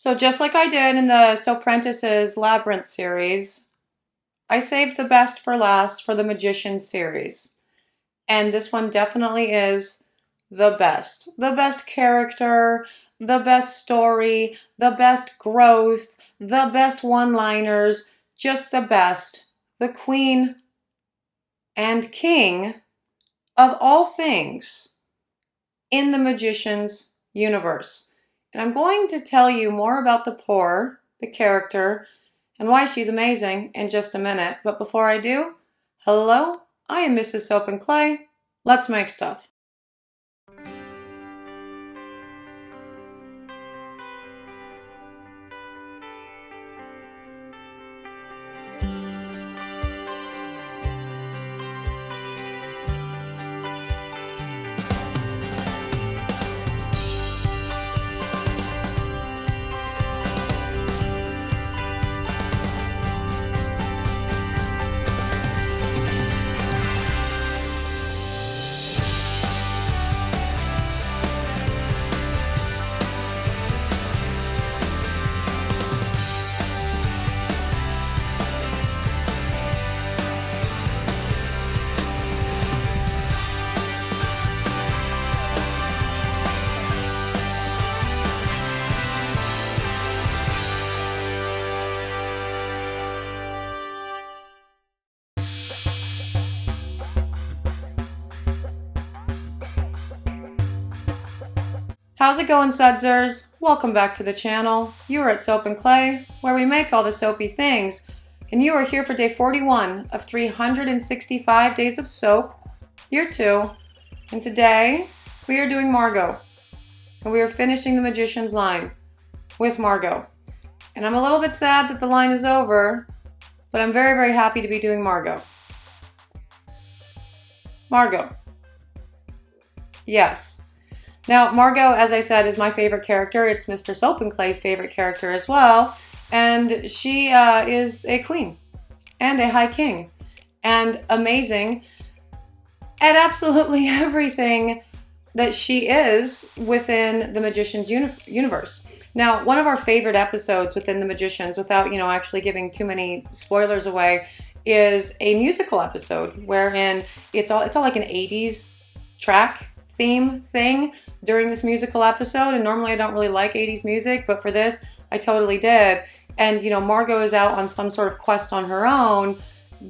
So just like I did in the Soapprentice's Labyrinth series, I saved the best for last for the Magician series. And this one definitely is the best. The best character, the best story, the best growth, the best one-liners, just the best. The queen and king of all things in the Magician's universe. And I'm going to tell you more about the poor, the character, and why she's amazing in just a minute. But before I do, hello, I am Mrs. Soap and Clay. Let's make stuff. How's it going, Sudsers? Welcome back to the channel. You are at Soap and Clay, where we make all the soapy things. And you are here for day 41 of 365 days of soap, year 2. And today, we are doing Margot. And we are finishing the Magician's line with Margot. And I'm a little bit sad that the line is over, but I'm very, very happy to be doing Margot. Margot. Yes. Now, Margot, as I said, is my favorite character. It's Mr. Soap and Clay's favorite character as well. And she is a queen and a high king and amazing at absolutely everything that she is within the Magician's universe. Now, one of our favorite episodes within the Magicians, without, actually giving too many spoilers away, is a musical episode wherein it's all like an 80s track theme thing during this musical episode. And normally I don't really like 80s music, but for this I totally did. And Margot is out on some sort of quest on her own,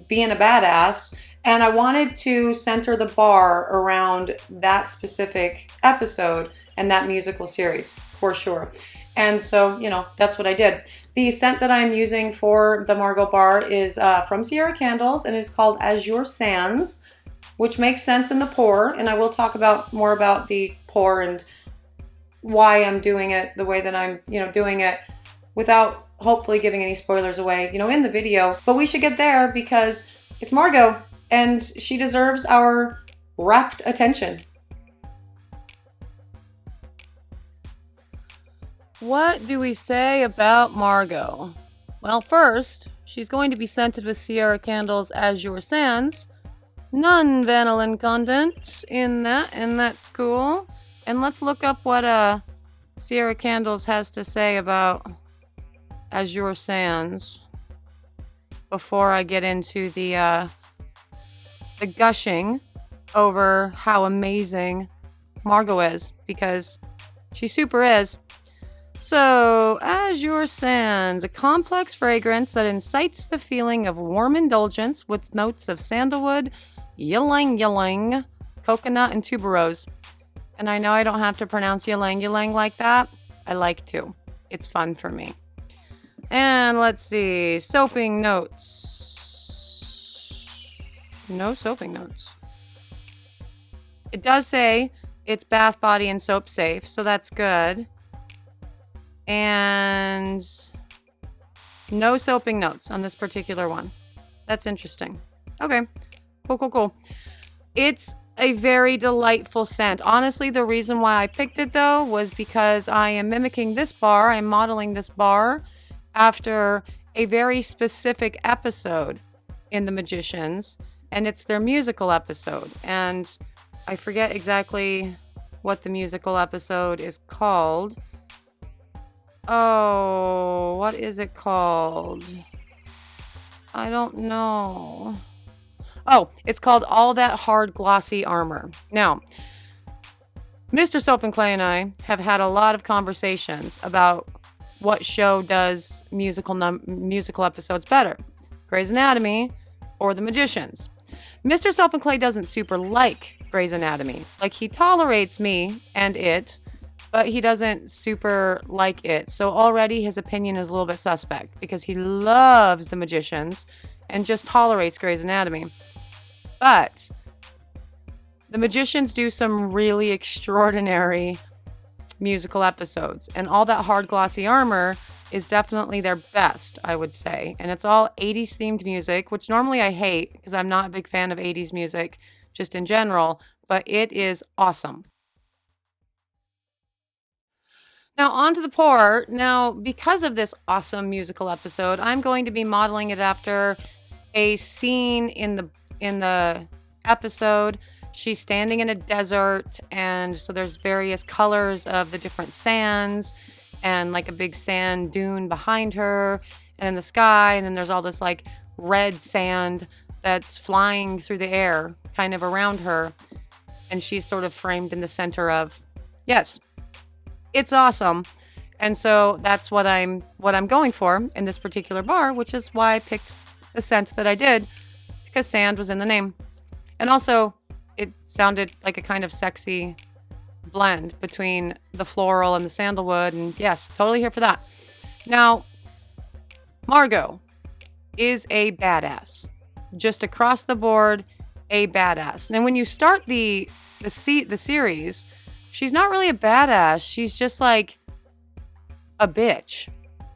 being a badass, and I wanted to center the bar around that specific episode and that musical series for sure. And so that's what I did. The scent that I'm using for the Margot bar is from Sierra Candles, and it's called Azure Sands, which makes sense in the pour, and I will talk more about the pour and why I'm doing it the way that I'm, doing it, without hopefully giving any spoilers away, in the video. But we should get there because it's Margot, and she deserves our rapt attention. What do we say about Margot? Well, first, she's going to be scented with Sierra Candles Azure Sands. None vanillin content in that, and that's cool. And let's look up what Sierra Candles has to say about Azure Sands before I get into the gushing over how amazing Margot is, because she super is. So, Azure Sands, a complex fragrance that incites the feeling of warm indulgence with notes of sandalwood, ylang-ylang, coconut, and tuberose. And I know I don't have to pronounce ylang-ylang like that. I like to. It's fun for me. And let's see. Soaping notes. No soaping notes. It does say it's bath, body, and soap safe, so that's good. And no soaping notes on this particular one. That's interesting. Okay. Cool. It's a very delightful scent. Honestly, the reason why I picked it though was because I am mimicking this bar. I'm modeling this bar after a very specific episode in The Magicians, and it's their musical episode. And I forget exactly what the musical episode is called. Oh, what is it called? I don't know. Oh, it's called All That Hard Glossy Armor. Now, Mr. Soap and Clay and I have had a lot of conversations about what show does musical episodes better, Grey's Anatomy or The Magicians. Mr. Soap and Clay doesn't super like Grey's Anatomy. Like, he tolerates me and it, but he doesn't super like it. So already his opinion is a little bit suspect because he loves The Magicians and just tolerates Grey's Anatomy. But The Magicians do some really extraordinary musical episodes, and All That Hard Glossy Armor is definitely their best, I would say. And it's all 80s themed music, which normally I hate because I'm not a big fan of 80s music just in general, but it is awesome. Now on to the pour. Now, because of this awesome musical episode, I'm going to be modeling it after a scene in the episode. She's standing in a desert, and so there's various colors of the different sands and like a big sand dune behind her and in the sky, and then there's all this like red sand that's flying through the air kind of around her, and she's sort of framed in the center of. Yes, it's awesome. And so that's what I'm going for in this particular bar, which is why I picked the scent that I did, because sand was in the name. And also it sounded like a kind of sexy blend between the floral and the sandalwood, and yes, totally here for that. Now, Margot is a badass. Just across the board, a badass. And when you start the series, she's not really a badass. She's just like a bitch.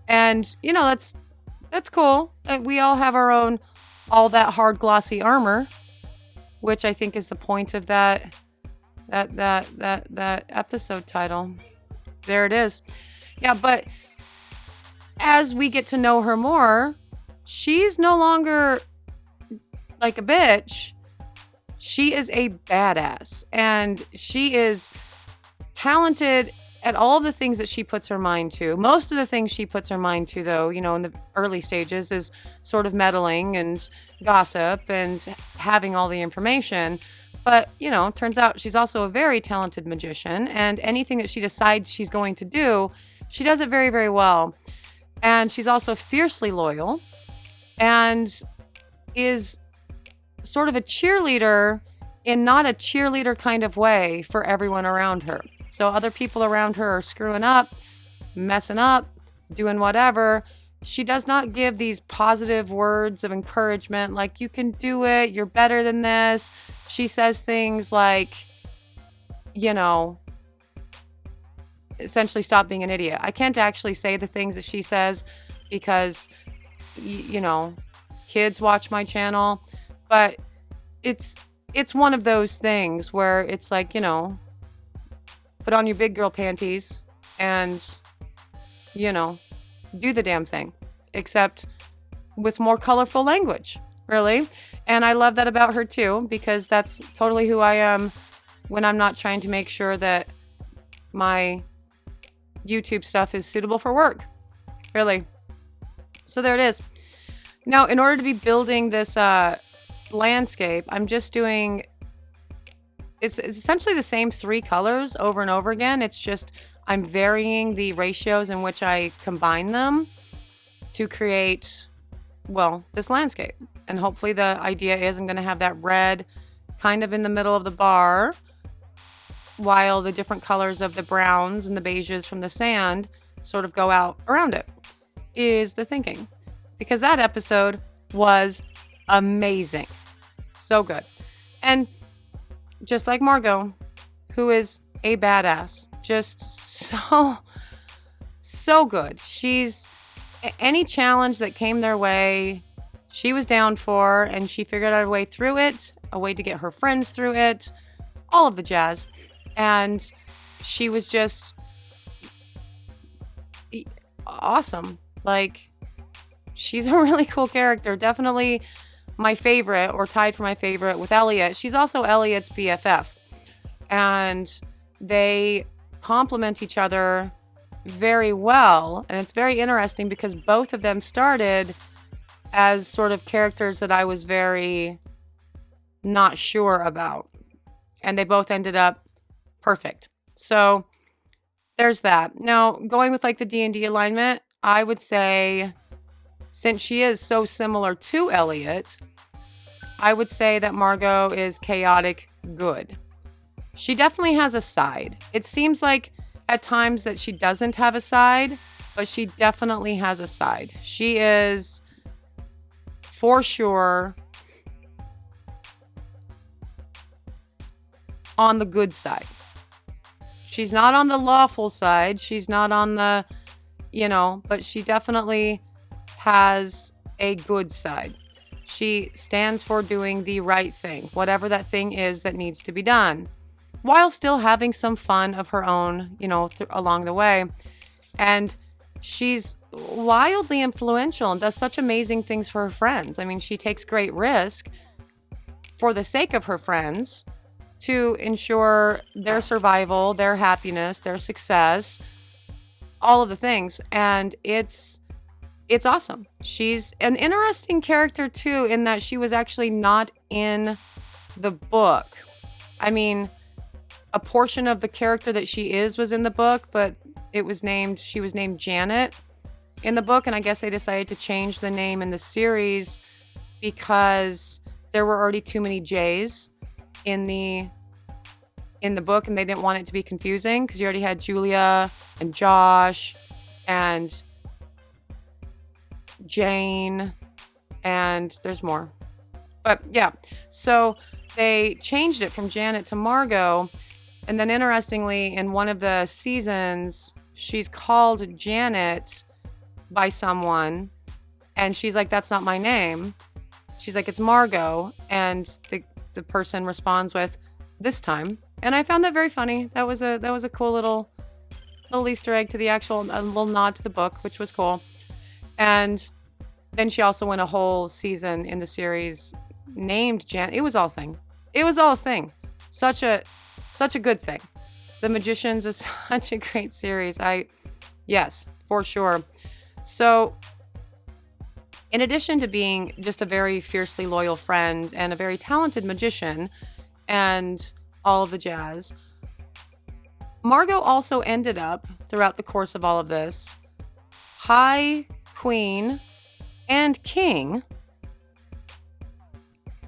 And, you know, that's cool. We all have our own All That Hard Glossy Armor, which I think is the point of that episode title. There it is. Yeah, but as we get to know her more, she's no longer like a bitch. She is a badass, and she is talented at all the things that she puts her mind to. Most of the things she puts her mind to, though, you know, in the early stages is sort of meddling and gossip and having all the information. But, you know, turns out she's also a very talented magician, and anything that she decides she's going to do, she does it very, very well. And she's also fiercely loyal and is sort of a cheerleader in not a cheerleader kind of way for everyone around her. So other people around her are screwing up, messing up, doing whatever. She does not give these positive words of encouragement like, you can do it, you're better than this. She says things like, you know, essentially, stop being an idiot. I can't actually say the things that she says because, you know, kids watch my channel, but it's one of those things where it's like, you know, put on your big girl panties and, you know, do the damn thing, except with more colorful language, really. And I love that about her too, because that's totally who I am when I'm not trying to make sure that my YouTube stuff is suitable for work, really. So there it is. Now, in order to be building this landscape, I'm just doing, it's essentially the same 3 colors over and over again. It's just I'm varying the ratios in which I combine them to create, well, this landscape. And hopefully the idea is I'm going to have that red kind of in the middle of the bar, while the different colors of the browns and the beiges from the sand sort of go out around it, is the thinking. Because that episode was amazing. So good. And just like Margot, who is a badass, just so good. She's, any challenge that came their way, she was down for, and she figured out a way through it, a way to get her friends through it, all of the jazz. And she was just awesome. Like, she's a really cool character. Definitely my favorite, or tied for my favorite with Elliot. She's also Elliot's BFF. And they complement each other very well. And it's very interesting because both of them started as sort of characters that I was very not sure about. And they both ended up perfect. So there's that. Now, going with like the D&D alignment, I would say, since she is so similar to Elliot, I would say that Margot is chaotic good. She definitely has a side. It seems like at times that she doesn't have a side, but she definitely has a side. She is for sure on the good side. She's not on the lawful side. She's not on the, but she definitely has a good side. She stands for doing the right thing, whatever that thing is that needs to be done, while still having some fun of her own, along the way. And she's wildly influential and does such amazing things for her friends. I mean, she takes great risk for the sake of her friends to ensure their survival, their happiness, their success, all of the things. And it's awesome. She's an interesting character too, in that she was actually not in the book. I mean, a portion of the character that she is was in the book, but she was named Janet in the book. And I guess they decided to change the name in the series because there were already too many J's in the book, and they didn't want it to be confusing because you already had Julia and Josh and Jane, and there's more. But yeah, so they changed it from Janet to Margot. And then interestingly, in one of the seasons, she's called Janet by someone, and she's like, "That's not my name." She's like, "It's Margot." And the person responds with, "This time." And I found that very funny. That was a cool little Easter egg to the actual, a little nod to the book, which was cool. And then she also went a whole season in the series named Janet. It was all a thing. Such a good thing. The Magicians is such a great series. Yes, for sure. So in addition to being just a very fiercely loyal friend and a very talented magician and all of the jazz, Margot also ended up, throughout the course of all of this, High Queen and King,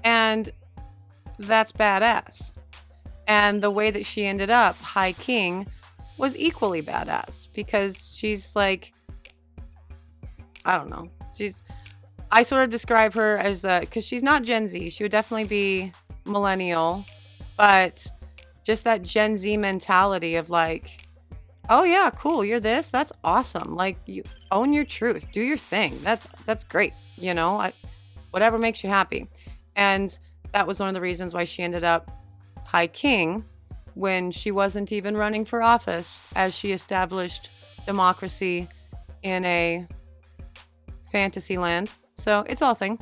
and that's badass. And the way that she ended up High King was equally badass, because she's like, I don't know, I sort of describe her as because she's not Gen Z. She would definitely be millennial, but just that Gen Z mentality of like, oh yeah, cool, you're this, that's awesome. Like, you own your truth, do your thing. That's great. Whatever makes you happy. And that was one of the reasons why she ended up High King when she wasn't even running for office, as she established democracy in a fantasy land. So it's all a thing.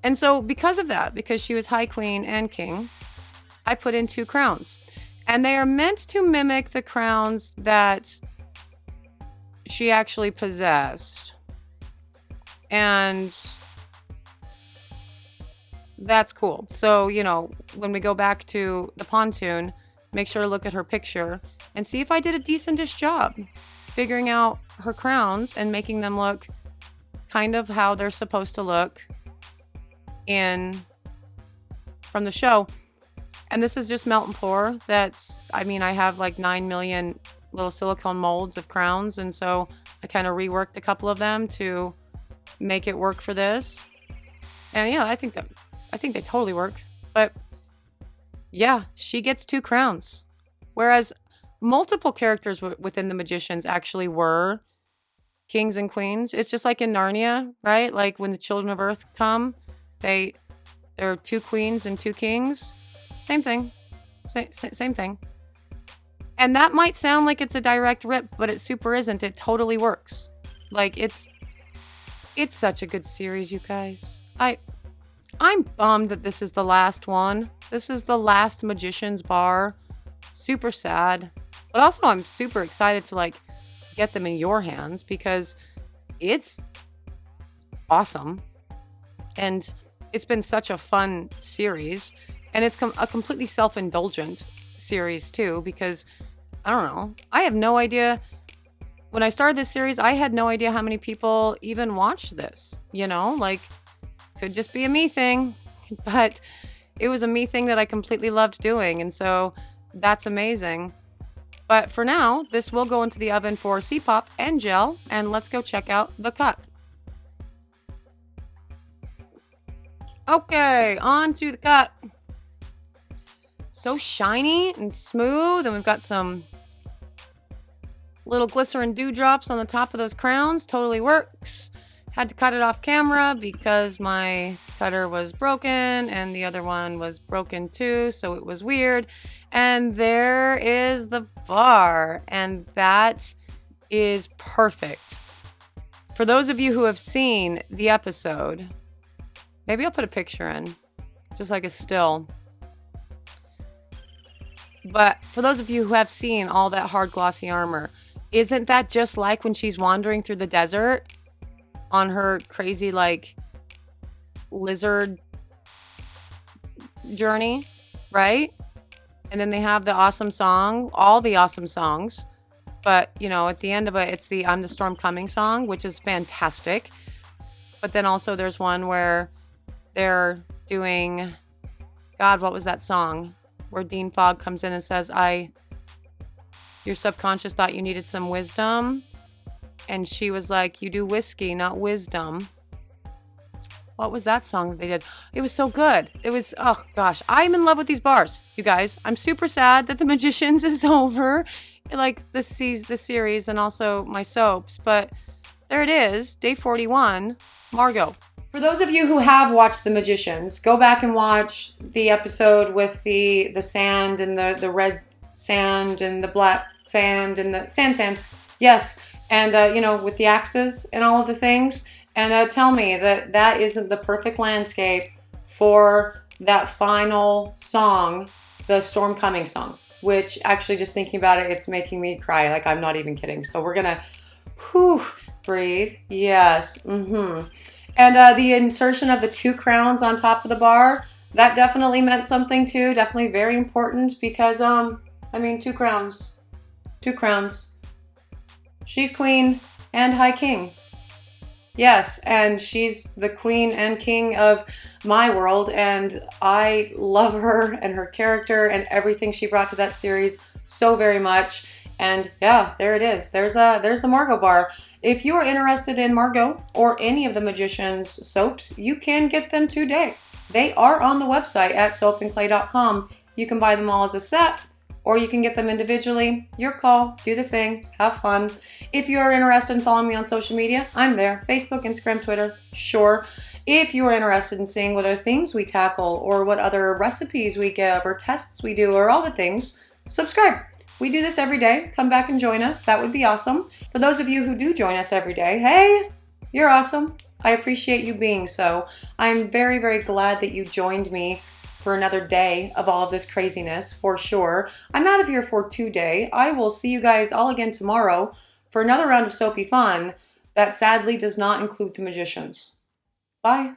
And so because of that, because she was High Queen and King, I put in 2 crowns. And they are meant to mimic the crowns that she actually possessed. And that's cool. So, when we go back to the pontoon, make sure to look at her picture and see if I did a decentish job figuring out her crowns and making them look kind of how they're supposed to look from the show. And this is just melt and pour. I have like 9 million little silicone molds of crowns. And so I kind of reworked a couple of them to make it work for this. And yeah, I think they totally work. But yeah, she gets 2 crowns. Whereas multiple characters within the Magicians actually were kings and queens. It's just like in Narnia, right? Like when the children of Earth come, there are 2 queens and 2 kings. Same thing. Same thing. And that might sound like it's a direct rip, but it super isn't. It totally works. Like, it's such a good series, you guys. I'm bummed that this is the last one. This is the last Magician's Bar. Super sad. But also I'm super excited to get them in your hands because it's awesome. And it's been such a fun series. And it's a completely self-indulgent series too, because I don't know. I have no idea. When I started this series, I had no idea how many people even watched this. Like, could just be a me thing. But it was a me thing that I completely loved doing. And so that's amazing. But for now, this will go into the oven for C-pop and gel. And let's go check out the cut. Okay, on to the cut. So shiny and smooth. And we've got some little glycerin dewdrops on the top of those crowns. Totally works. Had to cut it off camera because my cutter was broken and the other one was broken too, so it was weird. And there is the bar, and that is perfect. For those of you who have seen the episode, maybe I'll put a picture in, just like a still. But for those of you who have seen all that hard glossy armor, isn't that just like when she's wandering through the desert on her crazy, like, lizard journey, right? And then they have the awesome song, all the awesome songs. But, at the end of it, it's the I'm the Storm Coming song, which is fantastic. But then also there's one where they're doing, God, what was that song? Where Dean Fogg comes in and says, your subconscious thought you needed some wisdom. And she was like, you do whiskey, not wisdom. What was that song that they did? It was so good. It was, oh gosh, I'm in love with these bars, you guys. I'm super sad that The Magicians is over. Like the series and also my soaps. But there it is, day 41, Margot. For those of you who have watched The Magicians, go back and watch the episode with the sand and the red sand and the black sand and the sand. Yes. And, with the axes and all of the things. And tell me that isn't the perfect landscape for that final song, the Storm Coming song. Which, actually, just thinking about it, it's making me cry. Like, I'm not even kidding. So we're going to, breathe. Yes. And the insertion of the 2 crowns on top of the bar, that definitely meant something, too. Definitely very important because, 2 crowns. 2 crowns. She's queen and high king. Yes, and she's the queen and king of my world, and I love her and her character and everything she brought to that series so very much. And yeah, there it is. There's the Margot bar. If you are interested in Margot or any of the Magicians soaps, you can get them today. They are on the website at soapandclay.com. You can buy them all as a set, or you can get them individually. Your call. Do the thing. Have fun. If you are interested in following me on social media, I'm there. Facebook, Instagram, Twitter. Sure. If you are interested in seeing what other things we tackle or what other recipes we give or tests we do or all the things, subscribe. We do this every day. Come back and join us. That would be awesome. For those of you who do join us every day, hey, you're awesome. I appreciate you being so. I'm very, very glad that you joined me for another day of all of this craziness, for sure. I'm out of here for today. I will see you guys all again tomorrow for another round of soapy fun that sadly does not include the Magicians. Bye.